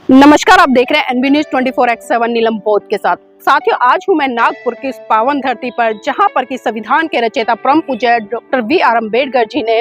नमस्कार, आप देख रहे हैं एनबी न्यूज 24x7 नीलम बौद्ध के साथ। साथियों, आज हूं मैं नागपुर की इस पावन धरती पर, जहां पर कि संविधान के रचयिता परम पूज्य डॉक्टर बी.आर. अम्बेडकर जी ने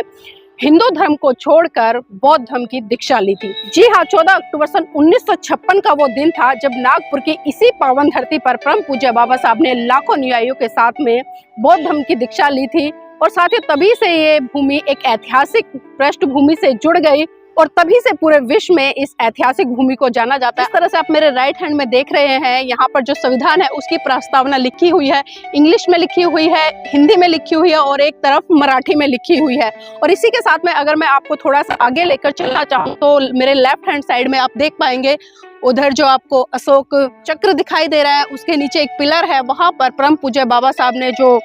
हिंदू धर्म को छोड़कर बौद्ध धर्म की दीक्षा ली थी। जी हाँ, 14 अक्टूबर सन 1956 का वो दिन था जब नागपुर की इसी पावन धरती पर परम पूज्य बाबा साहब ने लाखों अनुयायियों के साथ में बौद्ध धर्म की दीक्षा ली थी। और साथ ही तभी से ये भूमि एक ऐतिहासिक पृष्ठभूमि से जुड़ गई और तभी से पूरे विश्व में इस ऐतिहासिक भूमि को जाना जाता है। इस तरह से आप मेरे राइट हैंड में देख रहे हैं, यहाँ पर जो संविधान है उसकी प्रस्तावना लिखी हुई है, इंग्लिश में लिखी हुई है, हिंदी में लिखी हुई है और एक तरफ मराठी में लिखी हुई है। और इसी के साथ में अगर मैं आपको थोड़ा सा आगे लेकर चलना चाहूँ तो मेरे लेफ्ट हैंड साइड में आप देख पाएंगे, उधर जो आपको अशोक चक्र दिखाई दे रहा है, उसके नीचे एक पिलर है। वहां पर परम पूज्य बाबा साहब ने जो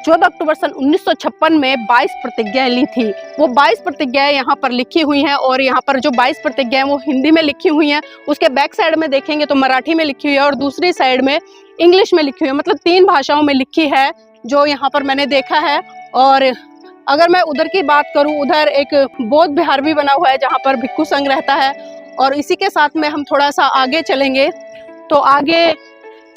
14 अक्टूबर सन 1956 में 22 प्रतिज्ञाएं ली थी, वो 22 प्रतिज्ञाएं यहाँ पर लिखी हुई हैं। और यहाँ पर जो 22 प्रतिज्ञाएं वो हिंदी में लिखी हुई हैं, उसके बैक साइड में देखेंगे तो मराठी में लिखी हुई है और दूसरी साइड में इंग्लिश में लिखी हुई है। मतलब 3 भाषाओं में लिखी है जो यहाँ पर मैंने देखा है। और अगर मैं उधर की बात करूँ, उधर एक बौद्ध विहार भी बना हुआ है जहाँ पर भिक्षु संघ रहता है। और इसी के साथ में हम थोड़ा सा आगे चलेंगे तो आगे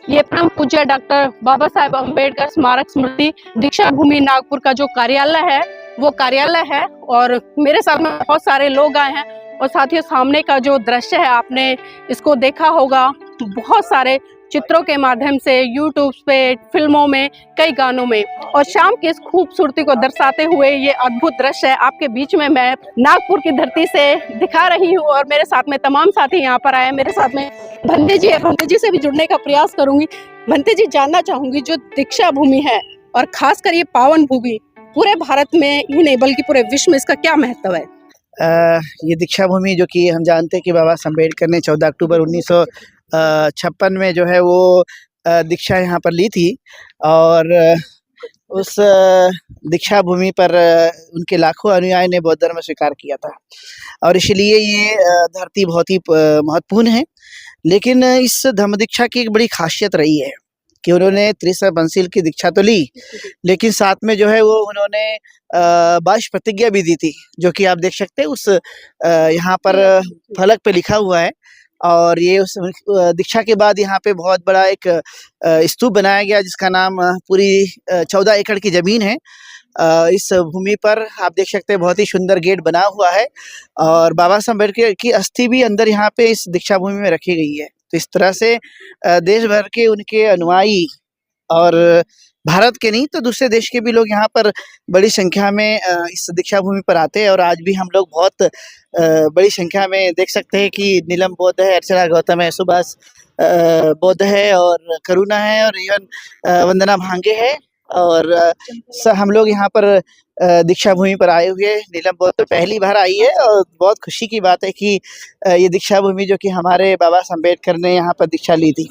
ये परम पूज्य डॉक्टर बाबा साहेब अम्बेडकर स्मारक स्मृति दीक्षा भूमि नागपुर का जो कार्यालय है वो कार्यालय है। और मेरे साथ में बहुत सारे लोग आए हैं और साथियों, सामने का जो दृश्य है आपने इसको देखा होगा बहुत सारे चित्रों के माध्यम से, यूट्यूब पे, फिल्मों में, कई गानों में। और शाम की इस खूबसूरती को दर्शाते हुए ये अद्भुत दृश्य है आपके बीच में मैं नागपुर की धरती से दिखा रही हूँ। और मेरे साथ में तमाम साथी यहाँ पर आए। मेरे साथ में भंते जी है, भंते जी से भी जुड़ने का प्रयास करूंगी। भंते जी, जानना चाहूंगी जो दीक्षा भूमि है और खासकर ये पावन भूमि पूरे भारत में ही नहीं बल्कि पूरे विश्व में इसका क्या महत्व है? ये दीक्षा भूमि जो कि हम जानते हैं कि बाबा साहब अम्बेडकर ने 14 अक्टूबर 1956 में जो है वो दीक्षा यहाँ पर ली थी। और उस दीक्षा भूमि पर उनके लाखों अनुयायी ने बौद्ध धर्म स्वीकार किया था और इसलिए ये धरती बहुत ही महत्वपूर्ण है। लेकिन इस धम्म दीक्षा की एक बड़ी खासियत रही है कि उन्होंने त्रिशा बंसील की दीक्षा तो ली, लेकिन साथ में जो है वो उन्होंने 22 प्रतिज्ञा भी दी थी, जो कि आप देख सकते हैं उस यहाँ पर फलक पे लिखा हुआ है। और ये उस दीक्षा के बाद यहाँ पे बहुत बड़ा एक स्तूप बनाया गया जिसका नाम पूरी 14 एकड़ की जमीन है। इस भूमि पर आप देख सकते हैं बहुत ही सुंदर गेट बना हुआ है और बाबा साहब अम्बेडकर की अस्थि भी अंदर यहाँ पे इस दीक्षा भूमि में रखी गई है। तो इस तरह से देश भर के उनके अनुयायी और भारत के नहीं तो दूसरे देश के भी लोग यहाँ पर बड़ी संख्या में इस दीक्षा भूमि पर आते हैं। और आज भी हम लोग बहुत बड़ी संख्या में देख सकते हैं कि नीलम बौद्ध है, अर्चना गौतम है, सुभाष बौद्ध है और करुणा है और इवन वंदना भांगे है। और हम लोग यहाँ पर दीक्षा भूमि पर आए हुए। नीलम बौद्ध तो पहली बार आई है और बहुत खुशी की बात है कि ये दीक्षा भूमि जो कि हमारे बाबा साहब अम्बेडकर ने यहाँ पर दीक्षा ली थी।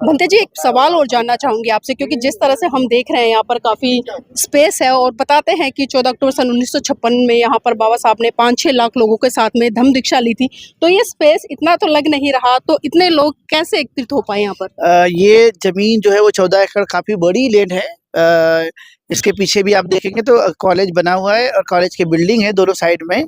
भंते जी, एक सवाल और जानना चाहूंगी आपसे, क्योंकि जिस तरह से हम देख रहे हैं यहाँ पर काफी स्पेस है और बताते हैं कि 14 अक्टूबर सन 1956 में यहाँ पर बाबा साहब ने 5-6 लाख लोगों के साथ में धम्म दीक्षा ली थी। तो ये स्पेस इतना तो लग नहीं रहा, तो इतने लोग कैसे एकत्रित हो पाए यहाँ पर? ये जमीन जो है वो 14 एकड़ काफी बड़ी लैंड है। इसके पीछे भी आप देखेंगे तो कॉलेज बना हुआ है और कॉलेज की बिल्डिंग है दोनों साइड में।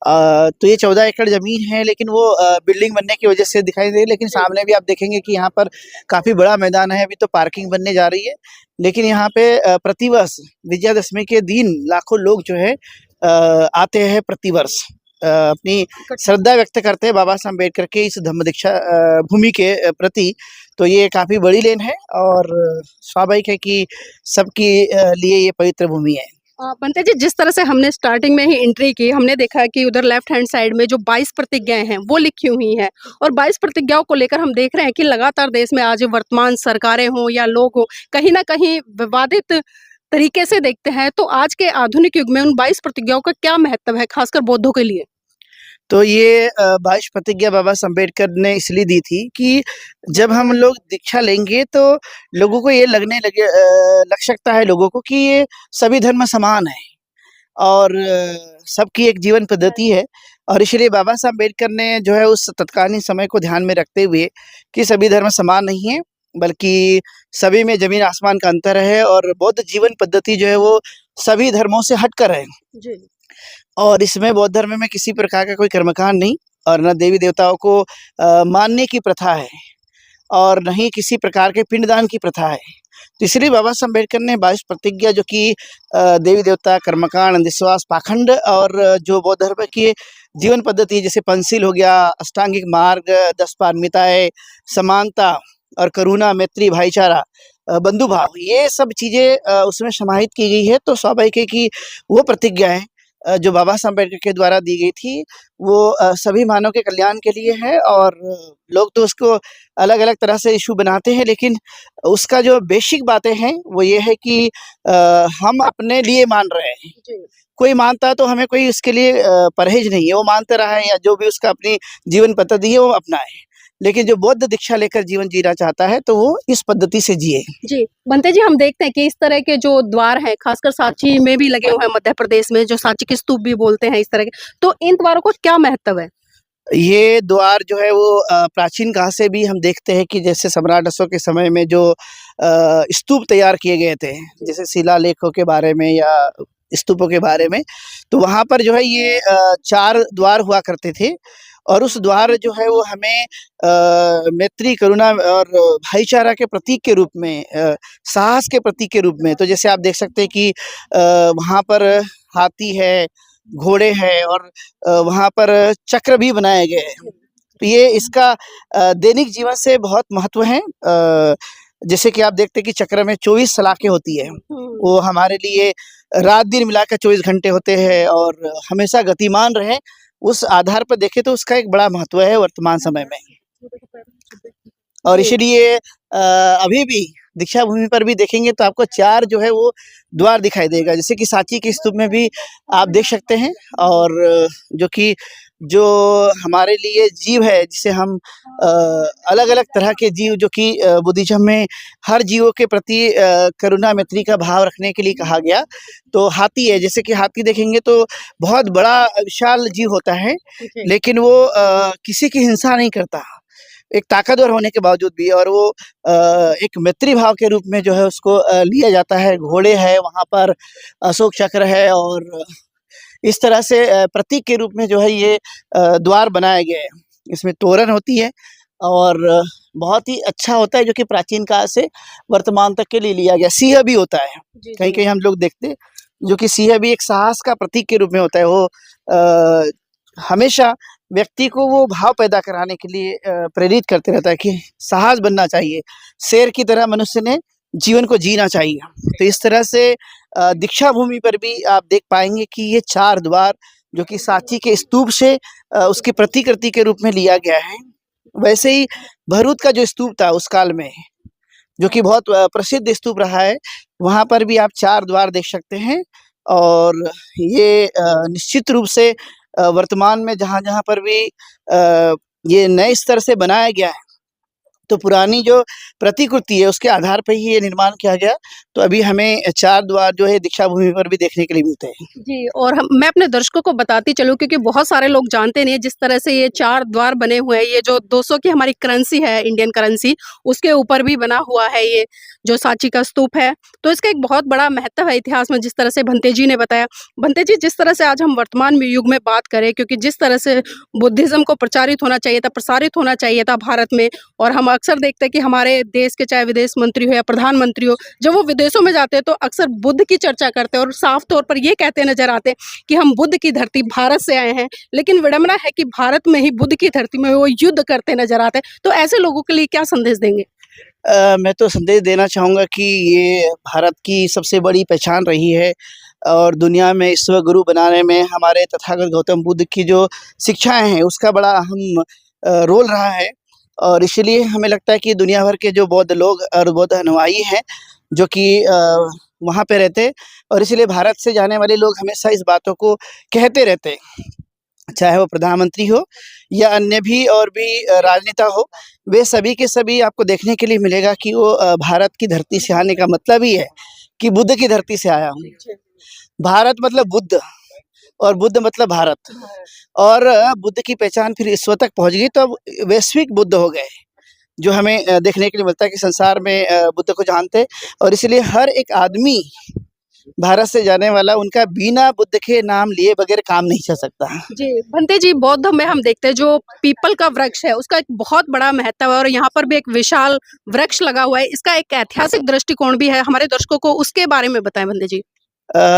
तो ये 14 एकड़ जमीन है, लेकिन वो बिल्डिंग बनने की वजह से दिखाई दे रही है। लेकिन सामने भी आप देखेंगे कि यहाँ पर काफी बड़ा मैदान है। अभी तो पार्किंग बनने जा रही है, लेकिन यहाँ पे प्रतिवर्ष विजयादशमी के दिन लाखों लोग जो है आते हैं प्रतिवर्ष अपनी श्रद्धा व्यक्त करते हैं बाबा साहब अम्बेडकर के इस धम्म दीक्षा भूमि के प्रति। तो ये काफी बड़ी लेन है और स्वाभाविक है कि सबके लिए ये पवित्र भूमि है। बनते जी, जिस तरह से हमने स्टार्टिंग में ही एंट्री की, हमने देखा कि उधर लेफ्ट हैंड साइड में जो 22 प्रतिज्ञाएं हैं वो लिखी हुई हैं। और 22 प्रतिज्ञाओं को लेकर हम देख रहे हैं कि लगातार देश में आज वर्तमान सरकारें हों या लोग हों, कहीं ना कहीं विवादित तरीके से देखते हैं। तो आज के आधुनिक युग में उन 22 प्रतिज्ञाओं का क्या महत्व है, खासकर बौद्धों के लिए? तो ये 22 प्रतिज्ञा बाबा साहब अम्बेडकर ने इसलिए दी थी कि जब हम लोग दीक्षा लेंगे तो लोगों को ये लग सकता है लोगों को कि ये सभी धर्म समान है और सबकी एक जीवन पद्धति है। और इसलिए बाबा साहब अम्बेडकर ने जो है उस तत्कालीन समय को ध्यान में रखते हुए कि सभी धर्म समान नहीं है, बल्कि सभी में जमीन आसमान का अंतर है और बौद्ध जीवन पद्धति जो है वो सभी धर्मों से हटकर है। जी। और इसमें बौद्ध धर्म में किसी प्रकार का कोई कर्मकांड नहीं, और न देवी देवताओं को मानने की प्रथा है और न ही किसी प्रकार के पिंडदान की प्रथा है। तो इसलिए बाबा साहब अम्बेडकर ने 22 प्रतिज्ञा जो कि देवी देवता, कर्मकांड, अंधविश्वास, पाखंड और जो बौद्ध धर्म की जीवन पद्धति है, जैसे पंचशील हो गया, अष्टांगिक मार्ग, 10 पारमिताएं, समानता और करुणा, मैत्री, भाईचारा, बंधुभाव, ये सब चीज़ें उसमें समाहित की गई है। तो स्वाभाविक है कि वो प्रतिज्ञाएं जो बाबा साहब अम्बेडकर के द्वारा दी गई थी, वो सभी मानव के कल्याण के लिए है। और लोग तो उसको अलग-अलग तरह से इश्यू बनाते हैं, लेकिन उसका जो बेसिक बातें हैं वो ये है कि हम अपने लिए मान रहे हैं। जी। कोई मानता है तो हमें कोई इसके लिए परहेज नहीं है, वो मानता रहा है या जो भी उसका अपनी जीवन पद्धति है वो अपनाए। लेकिन जो बौद्ध दीक्षा लेकर जीवन जीना चाहता है तो वो इस पद्धति से जिए। जी, बनते जी, हम देखते हैं कि इस तरह के जो द्वार हैं, खासकर सांची में भी लगे हुए हैं मध्य प्रदेश में, जो सांची के स्तूप भी बोलते हैं इस तरह के, तो इन द्वारों को क्या महत्व है? ये द्वार जो है वो प्राचीन काल से भी हम देखते हैं कि जैसे सम्राट अशोक के समय में जो स्तूप तैयार किए गए थे, जैसे शिलालेखों के बारे में या स्तूपों के बारे में, तो वहाँ पर जो है ये 4 द्वार हुआ करते थे। और उस द्वार जो है वो हमें मैत्री, करुणा और भाईचारा के प्रतीक के रूप में, साहस के प्रतीक के रूप में, तो जैसे आप देख सकते हैं कि वहाँ पर हाथी है, घोड़े हैं और वहाँ पर चक्र भी बनाए गए हैं। तो ये इसका दैनिक जीवन से बहुत महत्व है। जैसे कि आप देखते हैं कि चक्र में 24 सलाखें होती है, वो हमारे लिए रात दिन मिलाकर 24 घंटे होते हैं और हमेशा गतिमान रहे, उस आधार पर देखें तो उसका एक बड़ा महत्व है वर्तमान समय में। और जी। इसीलिए अभी भी दीक्षा भूमि पर भी देखेंगे तो आपको 4 जो है वो द्वार दिखाई देगा, जैसे कि सांची के स्तूप में भी आप देख सकते हैं। और जो कि जो हमारे लिए जीव है, जिसे हम अलग-अलग तरह के जीव, जो कि बुद्धिज़्म में हर जीवों के प्रति करुणा मैत्री का भाव रखने के लिए कहा गया। तो हाथी है, जैसे कि हाथी देखेंगे तो बहुत बड़ा विशाल जीव होता है, जी। लेकिन वो किसी की हिंसा नहीं करता, एक ताकतवर होने के बावजूद भी, और वो एक मैत्री भाव के रूप में जो है उसको लिया जाता है। घोड़े हैं वहाँ पर, अशोक चक्र है और इस तरह से प्रतीक के रूप में जो है ये द्वार बनाए गए हैं। इसमें तोरण होती है और बहुत ही अच्छा होता है, जो कि प्राचीन काल से वर्तमान तक के लिए लिया गया। सिंह भी होता है, जी, जी। कहीं-कहीं हम लोग देखते हैं, जो कि सिंह भी एक साहस का प्रतीक के रूप में होता है। वो हमेशा व्यक्ति को वो भाव पैदा कराने के लिए प्रेरित करते रहता है कि साहस बनना चाहिए, शेर की तरह मनुष्य ने जीवन को जीना चाहिए। तो इस तरह से दीक्षा भूमि पर भी आप देख पाएँगे कि ये 4 द्वार जो कि सांची के स्तूप से उसकी प्रतिकृति के रूप में लिया गया है। वैसे ही भरूच का जो स्तूप था उस काल में, जो कि बहुत प्रसिद्ध स्तूप रहा है, वहाँ पर भी आप 4 द्वार देख सकते हैं। और ये निश्चित रूप से वर्तमान में जहाँ-जहाँ पर भी ये नए स्तर से बनाया गया है, तो पुरानी जो प्रतिकृति है उसके आधार पे ही ये निर्माण किया गया। तो अभी हमें 4 द्वार जो है दीक्षा भूमि पर भी देखने के लिए मिलते हैं। जी, और मैं अपने दर्शकों को बताती चलूँ, क्योंकि बहुत सारे लोग जानते नहीं है जिस तरह से ये 4 द्वार बने हुए हैं। ये जो 200 की हमारी करेंसी है, इंडियन करेंसी, उसके ऊपर भी बना हुआ है ये जो सांची का स्तूप है। तो इसका एक बहुत बड़ा महत्व है इतिहास में, जिस तरह से भंते जी ने बताया। भंते जी, जिस तरह से आज हम वर्तमान में युग में बात करें, क्योंकि जिस तरह से बुद्धिज़्म को प्रचारित होना चाहिए था, प्रसारित होना चाहिए था भारत में, और हम अक्सर देखते हैं कि हमारे देश के चाहे विदेश मंत्री हो या प्रधानमंत्री हो, जब वो विदेशों में जाते हैं तो अक्सर बुद्ध की चर्चा करते हैं और साफ तौर पर ये कहते नजर आते हैं कि हम बुद्ध की धरती भारत से आए हैं। लेकिन विडंबना है कि भारत में ही बुद्ध की धरती में वो युद्ध करते नजर आते हैं। तो ऐसे लोगों के लिए क्या संदेश देंगे? मैं तो संदेश देना चाहूँगा कि ये भारत की सबसे बड़ी पहचान रही है और दुनिया में ईश्वर गुरु बनाने में हमारे तथागत गौतम बुद्ध की जो शिक्षाएँ हैं उसका बड़ा अहम रोल रहा है। और इसलिए हमें लगता है कि दुनिया भर के जो बौद्ध लोग और बौद्ध अनुयायी हैं, जो कि वहाँ पे रहते हैं, और इसीलिए भारत से जाने वाले लोग हमेशा इस बातों को कहते रहते हैं, चाहे वो प्रधानमंत्री हो या अन्य भी और भी राजनेता हो, वे सभी के सभी आपको देखने के लिए मिलेगा कि वो भारत की धरती से आने का मतलब ही है कि बुद्ध की धरती से आया हूँ। भारत मतलब बुद्ध और बुद्ध मतलब भारत। और बुद्ध की पहचान फिर ईश्वर तक पहुँच गई, तो अब वैश्विक बुद्ध हो गए, जो हमें देखने के लिए मिलता है कि संसार में बुद्ध को जानते हैं। और इसलिए हर एक आदमी भारत से जाने वाला उनका बिना बुद्ध के नाम लिए बगैर काम नहीं चल सकता। जी भंते जी, बौद्ध में हम देखते हैं जो पीपल का वृक्ष है उसका एक बहुत बड़ा महत्व है और यहाँ पर भी एक विशाल वृक्ष लगा हुआ है। इसका एक ऐतिहासिक दृष्टिकोण भी है, हमारे दर्शकों को उसके बारे में बताएं भंते जी।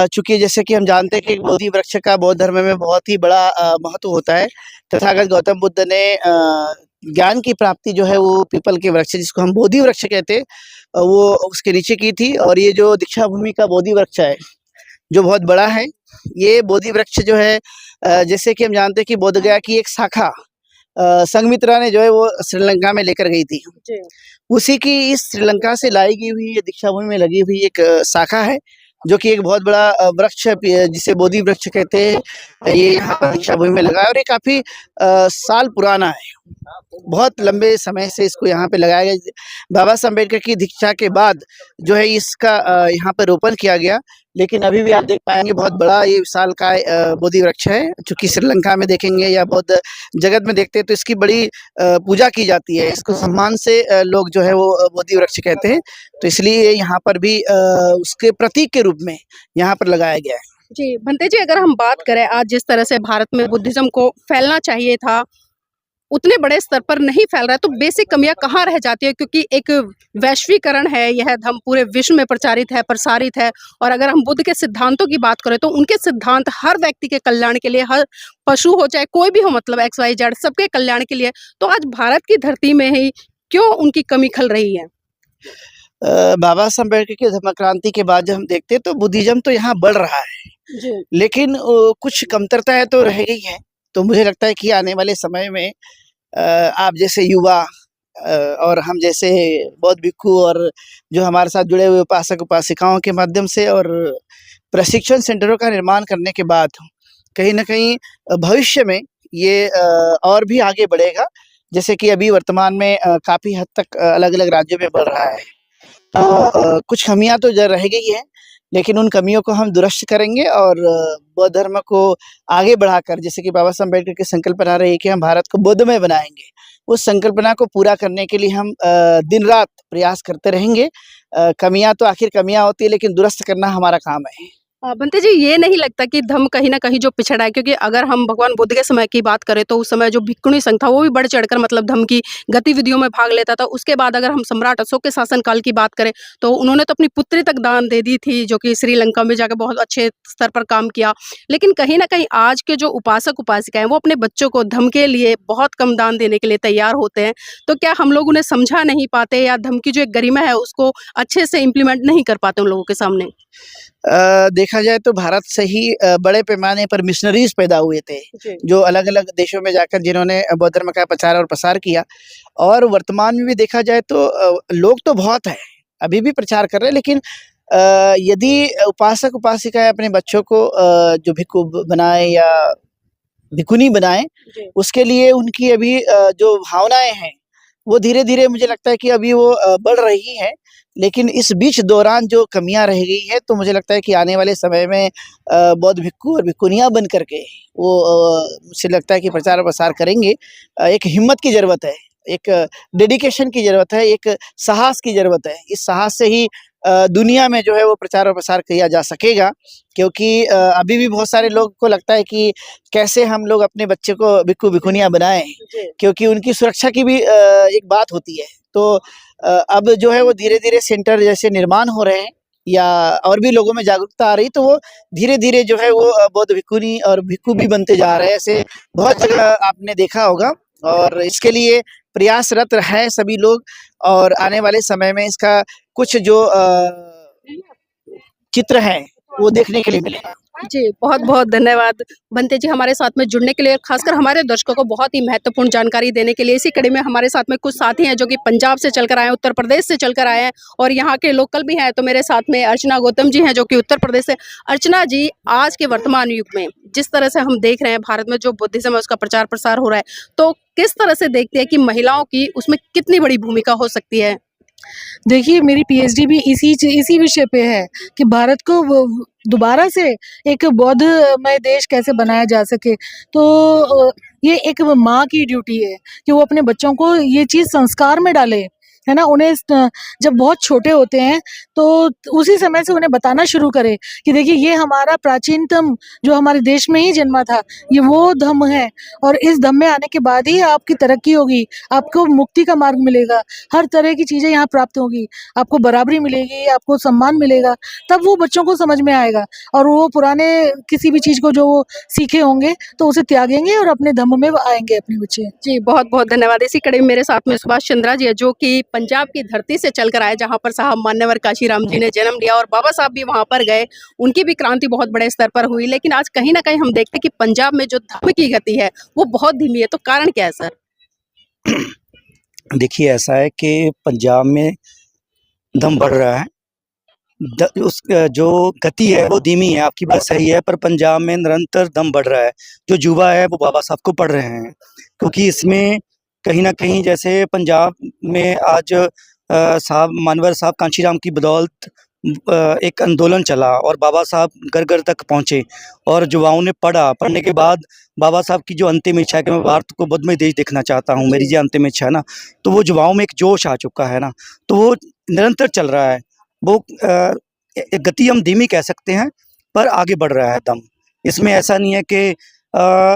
चूंकि जैसे कि हम जानते हैं कि बोधि वृक्ष का बौद्ध धर्म में बहुत ही बड़ा महत्व होता है। तथागत गौतम बुद्ध ने ज्ञान की प्राप्ति जो है वो पीपल के वृक्ष जिसको हम बोधि वृक्ष कहते हैं वो उसके नीचे की थी। और ये जो दीक्षा भूमि का बोधि वृक्ष है जो बहुत बड़ा है, ये बोधि वृक्ष जो है जैसे कि हम जानते हैं कि बोध गया की एक शाखा संघमित्रा ने जो है वो श्रीलंका में लेकर गई थी। उसी की इस श्रीलंका से लाई गई हुई ये दीक्षा भूमि में लगी हुई एक शाखा है जो कि एक बहुत बड़ा वृक्ष है जिसे बोधि वृक्ष कहते हैं। ये यहाँ पर दीक्षा भूमि में लगा है और ये काफी साल पुराना है। बहुत लंबे समय से इसको यहाँ पे लगाया गया। बाबा साहब अम्बेडकर की दीक्षा के बाद जो है इसका यहाँ पर रोपण किया गया, लेकिन अभी भी आप देख पाएंगे बहुत बड़ा ये विशालकाय बोधि वृक्ष है। चूंकि श्रीलंका में देखेंगे या बौद्ध जगत में देखते हैं तो इसकी बड़ी पूजा की जाती है। इसको सम्मान से लोग जो है वो बोधि वृक्ष कहते हैं, तो इसलिए यहाँ पर भी उसके प्रतीक के रूप में यहाँ पर लगाया गया है। जी भंते जी, अगर हम बात करें आज जिस तरह से भारत में बुद्धिज्म को फैलना चाहिए था उतने बड़े स्तर पर नहीं फैल रहा है, तो बेसिक कमियां कहाँ रह जाती है? क्योंकि एक वैश्वीकरण है, यह धर्म पूरे विश्व में प्रसारित है और अगर हम बुद्ध के सिद्धांतों की बात करें तो उनके सिद्धांत हर व्यक्ति के कल्याण के लिए, हर पशु हो चाहे कोई भी हो, मतलब XYZ सबके कल्याण के लिए। तो आज भारत की धरती में ही क्यों उनकी कमी खल रही है? बाबा साहब अम्बेडकर की धर्म क्रांति के बाद जब हम देखते हैं तो बुद्धिज्म तो यहाँ बढ़ रहा है जी। लेकिन कुछ कमतरताएं तो रह गई हैं। तो मुझे लगता है कि आने वाले समय में आप जैसे युवा और हम जैसे बौद्ध भिक्खु और जो हमारे साथ जुड़े हुए उपासक उपासिकाओं के माध्यम से और प्रशिक्षण सेंटरों का निर्माण करने के बाद कहीं ना कहीं भविष्य में ये और भी आगे बढ़ेगा। जैसे कि अभी वर्तमान में काफी हद तक अलग अलग राज्यों में बढ़ रहा है। कुछ कमियां तो रह गई है लेकिन उन कमियों को हम दुरुस्त करेंगे और बौद्ध धर्म को आगे बढ़ाकर, जैसे कि बाबा साहब अम्बेडकर की संकल्पना रही कि हम भारत को बौद्धमय बनाएंगे, उस संकल्पना को पूरा करने के लिए हम दिन रात प्रयास करते रहेंगे। कमियां तो आखिर कमियां होती है लेकिन दुरुस्त करना हमारा काम है। बंते जी, ये नहीं लगता कि धर्म कहीं ना कहीं जो पिछड़ा है? क्योंकि अगर हम भगवान बुद्ध के समय की बात करें तो उस समय जो भिक्खुनी संघ था वो भी बढ़ चढ़कर मतलब धर्म की गतिविधियों में भाग लेता था। उसके बाद अगर हम सम्राट अशोक के शासनकाल की बात करें तो उन्होंने तो अपनी पुत्री तक दान दे दी थी, जो कि श्रीलंका में जाकर बहुत अच्छे स्तर पर काम किया। लेकिन कहीं ना कहीं आज के जो उपासक उपासिकाएं वो अपने बच्चों को धर्म के लिए बहुत कम दान देने के लिए तैयार होते हैं। तो क्या हम लोग उन्हें समझा नहीं पाते या धर्म की जो एक गरिमा है उसको अच्छे से इम्प्लीमेंट नहीं कर पाते उन लोगों के सामने? देखा जाए तो भारत से ही बड़े पैमाने पर मिशनरीज पैदा हुए थे जो अलग अलग देशों में जाकर जिन्होंने बौद्ध धर्म का प्रचार और प्रसार किया। और वर्तमान में भी देखा जाए तो लोग तो बहुत हैं, अभी भी प्रचार कर रहे हैं, लेकिन यदि उपासक उपासिकाएं अपने बच्चों को जो भिक्खु बनाए या भिक्खुनी बनाए, उसके लिए उनकी अभी जो भावनाएं हैं वो धीरे धीरे मुझे लगता है कि अभी वो बढ़ रही है। लेकिन इस बीच दौरान जो कमियां रह गई है तो मुझे लगता है कि आने वाले समय में बौद्ध भिक्खु और भिक्खुनियां बन करके वो मुझे लगता है कि प्रचार और प्रसार करेंगे। एक हिम्मत की ज़रूरत है, एक डेडिकेशन की ज़रूरत है, एक साहस की ज़रूरत है। इस साहस से ही दुनिया में जो है वो प्रचार और प्रसार किया जा सकेगा। क्योंकि अभी भी बहुत सारे लोग को लगता है कि कैसे हम लोग अपने बच्चे को भिक्खु भिक्खुनियां बनाएं, क्योंकि उनकी सुरक्षा की भी एक बात होती है। तो अब जो है वो धीरे धीरे सेंटर जैसे निर्माण हो रहे हैं या और भी लोगों में जागरूकता आ रही, तो वो धीरे धीरे जो है वो बौद्ध भिक्खुनी और भिक्खु भी बनते जा रहे हैं। ऐसे बहुत जगह आपने देखा होगा और इसके लिए प्रयासरत है सभी लोग। और आने वाले समय में इसका कुछ जो चित्र है वो देखने के लिए मिलेगा। जी, बहुत बहुत धन्यवाद बंते जी हमारे साथ में जुड़ने के लिए, खासकर हमारे दर्शकों को बहुत ही महत्वपूर्ण जानकारी देने के लिए। इसी कड़ी में हमारे साथ में कुछ साथी हैं जो कि पंजाब से चलकर आए हैं, उत्तर प्रदेश से चलकर आए हैं और यहाँ के लोकल भी हैं। तो मेरे साथ में अर्चना गौतम जी हैं जो कि उत्तर प्रदेश से। अर्चना जी, आज के वर्तमान युग में जिस तरह से हम देख रहे हैं भारत में जो बुद्धिज्म है उसका प्रचार प्रसार हो रहा है, तो किस तरह से देखते हैं कि महिलाओं की उसमें कितनी बड़ी भूमिका हो सकती है? देखिए, मेरी पीएचडी भी इसी विषय पे है कि भारत को दोबारा से एक बौद्धमय देश कैसे बनाया जा सके। तो ये एक माँ की ड्यूटी है कि वो अपने बच्चों को ये चीज़ संस्कार में डाले है ना, उन्हें जब बहुत छोटे होते हैं तो उसी समय से उन्हें बताना शुरू करें कि देखिए ये हमारा प्राचीनतम जो हमारे देश में ही जन्मा था, ये वो धम्म है और इस धम्म में आने के बाद ही आपकी तरक्की होगी, आपको मुक्ति का मार्ग मिलेगा, हर तरह की चीज़ें यहाँ प्राप्त होगी, आपको बराबरी मिलेगी, आपको सम्मान मिलेगा। तब वो बच्चों को समझ में आएगा और वो पुराने किसी भी चीज़ को जो वो सीखे होंगे तो उसे त्यागेंगे और अपने धम्म में आएंगे अपने बच्चे। जी, बहुत बहुत धन्यवाद। इसी कड़ी में मेरे साथ में सुभाष चंद्रा जी है, जो कि पंजाब की धरती से चलकर आए, जहां पर साहब मान्यवर काशीराम जी ने जन्म लिया और बाबा साहब भी वहां पर गए। उनकी भी क्रांति बहुत बड़े स्तर पर हुई, लेकिन आज कहीं ना कहीं हम देखते हैं कि पंजाब में जो धर्म की गति है वो बहुत धीमी है। तो कारण क्या है सर? देखिए, ऐसा है कि पंजाब में दम बढ़ रहा है। उस जो गति है वो धीमी है, आपकी बात सही है, पर पंजाब में निरंतर दम बढ़ रहा है। जो युवा है वो बाबा साहब को पढ़ रहे हैं, क्योंकि इसमें कहीं न कहीं जैसे पंजाब में आज साहब मानवर साहब कांशीराम की बदौलत एक आंदोलन चला और बाबा साहब घर-घर तक पहुँचे और युवाओं ने पढ़ा। पढ़ने के बाद बाबा साहब की जो अंतिम इच्छा है कि मैं भारत को बुद्धमय देश देखना चाहता हूँ, मेरी जो अंतिम इच्छा है ना, तो वो युवाओं में एक जोश आ चुका है ना, तो वो निरंतर चल रहा है। वो गति हम धीमी कह सकते हैं, पर आगे बढ़ रहा है दम। इसमें ऐसा नहीं है कि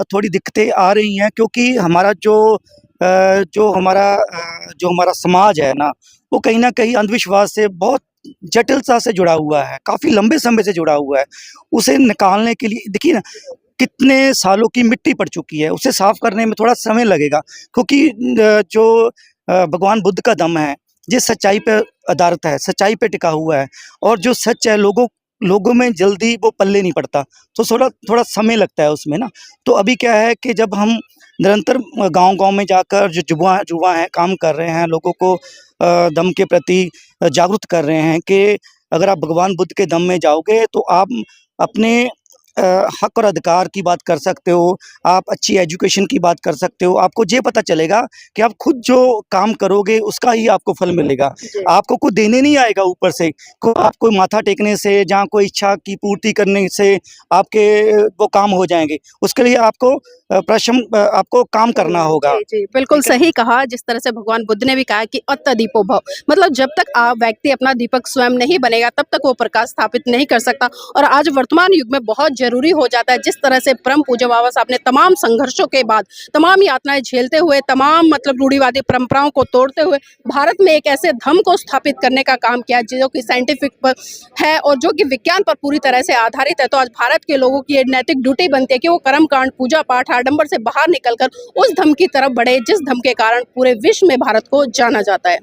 थोड़ी दिक्कतें आ रही हैं, क्योंकि हमारा जो हमारा समाज है ना, वो कहीं न कहीं अंधविश्वास से बहुत जटिलता से जुड़ा हुआ है, काफ़ी लंबे समय से जुड़ा हुआ है। उसे निकालने के लिए देखिए ना, कितने सालों की मिट्टी पड़ चुकी है, उसे साफ़ करने में थोड़ा समय लगेगा, क्योंकि भगवान बुद्ध का दम है, ये सच्चाई पे आधारित है, सच्चाई पे टिका हुआ है और जो सच है लोगों में जल्दी वो पल्ले नहीं पड़ता, तो थोड़ा समय लगता है उसमें ना। तो अभी क्या है कि जब हम निरंतर गाँव-गाँव में जाकर जो युवा हैं काम कर रहे हैं, लोगों को दम के प्रति जागरूक कर रहे हैं कि अगर आप भगवान बुद्ध के दम में जाओगे तो आप अपने हक और अधिकार की बात कर सकते हो, आप अच्छी एजुकेशन की बात कर सकते हो। आपको ये पता चलेगा कि आप खुद जो काम करोगे उसका ही आपको फल मिलेगा। आपको कुछ देने नहीं आएगा ऊपर से, आपको माथा टेकने से, जहाँ कोई इच्छा की पूर्ति करने से आपके वो काम हो जाएँगे। उसके लिए आपको आपको काम करना होगा। जी, जी, बिल्कुल सही कहा। जिस तरह से भगवान बुद्ध ने भी कहा कि अत्त दीपो भव, मतलब जब तक व्यक्ति अपना दीपक स्वयं नहीं बनेगा तब तक वो प्रकाश स्थापित नहीं कर सकता। और आज वर्तमान युग में बहुत जरूरी हो जाता है, जिस तरह से परम पूज्य बाबा साहब ने तमाम संघर्षों के बाद, तमाम यातनाएं झेलते हुए, तमाम मतलब रूढ़िवादी परंपराओं को तोड़ते हुए भारत में एक ऐसे धर्म को स्थापित करने का काम किया जो कि साइंटिफिक पर है और जो कि विज्ञान पर पूरी तरह से आधारित है। तो आज भारत के लोगों की ये नैतिक ड्यूटी बनती है कि वो कर्मकांड, पूजा पाठ, आडंबर से बाहर निकलकर उस धर्म की तरफ बढ़े जिस धर्म के कारण पूरे विश्व में भारत को जाना जाता है।